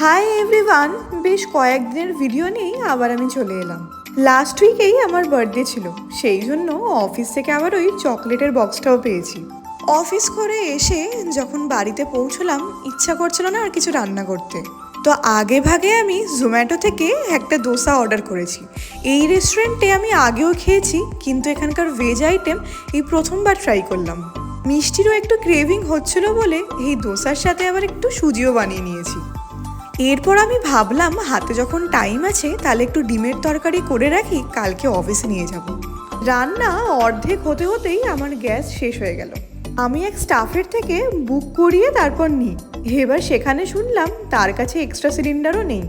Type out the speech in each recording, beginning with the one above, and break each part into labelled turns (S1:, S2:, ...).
S1: Hi everyone, বেশ কয়েকদিনের video নিয়েই আবার আমি চলে এলাম। লাস্ট উইকেই আমার বার্থডে ছিল, সেই জন্য অফিস থেকে আবার ওই চকলেটের বক্সটাও পেয়েছি। অফিস করে এসে যখন বাড়িতে পৌঁছলাম, ইচ্ছা করছিল না আর কিছু রান্না করতে। তো আগে ভাগে আমি জোম্যাটো থেকে একটা দোসা অর্ডার করেছি। এই রেস্টুরেন্টে আমি আগেও খেয়েছি, কিন্তু এখানকার ভেজ আইটেম এই প্রথমবার ট্রাই করলাম। মিষ্টিরও একটু ক্রেভিং হচ্ছিল বলে এই দোসার সাথে আবার একটু সুজিও বানিয়ে নিয়েছি। এরপর আমি ভাবলাম হাতে যখন টাইম আছে তাহলে একটু ডিমের তরকারি করে রাখি, কালকে অফিসে নিয়ে যাব। রান্না অর্ধেক হতে হতেই আমার গ্যাস শেষ হয়ে গেল। আমি এক স্টাফের থেকে বুক করিয়ে তারপর নিই। এবার সেখানে শুনলাম তার কাছে এক্সট্রা সিলিন্ডারও নেই।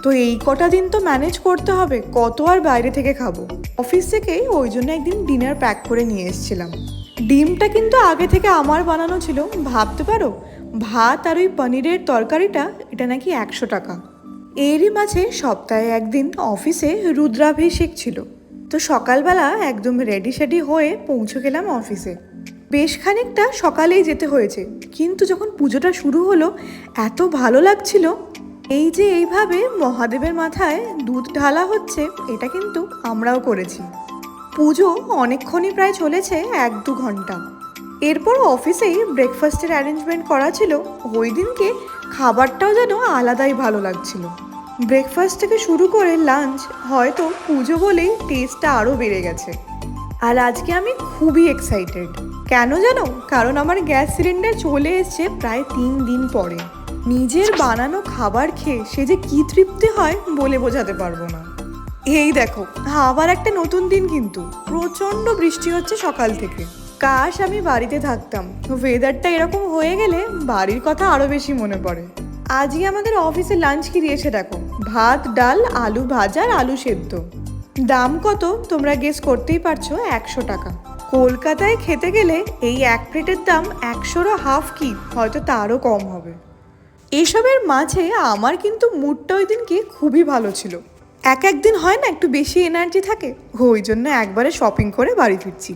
S1: তো এই কটা দিন তো ম্যানেজ করতে হবে, কত আর বাইরে থেকে খাবো। অফিস থেকেই ওই জন্য একদিন ডিনার প্যাক করে নিয়ে এসেছিলাম। ডিমটা কিন্তু আগে থেকে আমার বানানো ছিল, ভাবতে পারো। ভাত আর ওই পনিরের তরকারিটা এটা নাকি 100 টাকা। এরই মাঝে সপ্তাহে একদিন অফিসে রুদ্রাভিষেক ছিল। তো সকালবেলা একদম রেডি সেডি হয়ে পৌঁছে গেলাম অফিসে। বেশ খানিকটা সকালেই যেতে হয়েছে, কিন্তু যখন পুজোটা শুরু হলো এত ভালো লাগছিল। এই যে এইভাবে মহাদেবের মাথায় দুধ ঢালা হচ্ছে, এটা কিন্তু আমরাও করেছি। পুজো অনেকক্ষণই প্রায় চলেছে, 1-2 ঘন্টা। এরপর অফিসেই ব্রেকফাস্টের অ্যারেঞ্জমেন্ট করা ছিল। ওই দিনকে খাবারটাও যেন আলাদাই ভালো লাগছিল। ব্রেকফাস্ট থেকে শুরু করে লাঞ্চ, হয়তো পুজো বলেই টেস্টটা আরও বেড়ে গেছে। আর আজকে আমি খুবই এক্সাইটেড। কেন জানো? কারণ আমার গ্যাস সিলিন্ডার চলে এসছে প্রায় 3 দিন পরে। নিজের বানানো খাবার খেয়ে সে যে কী তৃপ্তি হয় বলে বোঝাতে পারবো না। এই দেখো, আবার একটা নতুন দিন, কিন্তু প্রচণ্ড বৃষ্টি হচ্ছে সকাল থেকে। কাশ আমি বাড়িতে থাকতাম। ওয়েদারটা এরকম হয়ে গেলে বাড়ির কথা আরও বেশি মনে পড়ে। আজই আমাদের অফিসে লাঞ্চ কি দিয়েছে দেখো, ভাত, ডাল, আলু ভাজা আর আলু সেদ্ধ। দাম কত তোমরা গেস করতেই পারছো, 100 টাকা। কলকাতায় খেতে গেলে এই এক প্লেটের দাম 100-ও হাফ, কি হয়তো তারও কম হবে। এসবের মাঝে আমার কিন্তু মুডটা ওই দিনকে খুবই ভালো ছিল। একদিন হয় না একটু বেশি এনার্জি থাকে, ওই জন্য একবারে শপিং করে বাড়ি ফিরছি।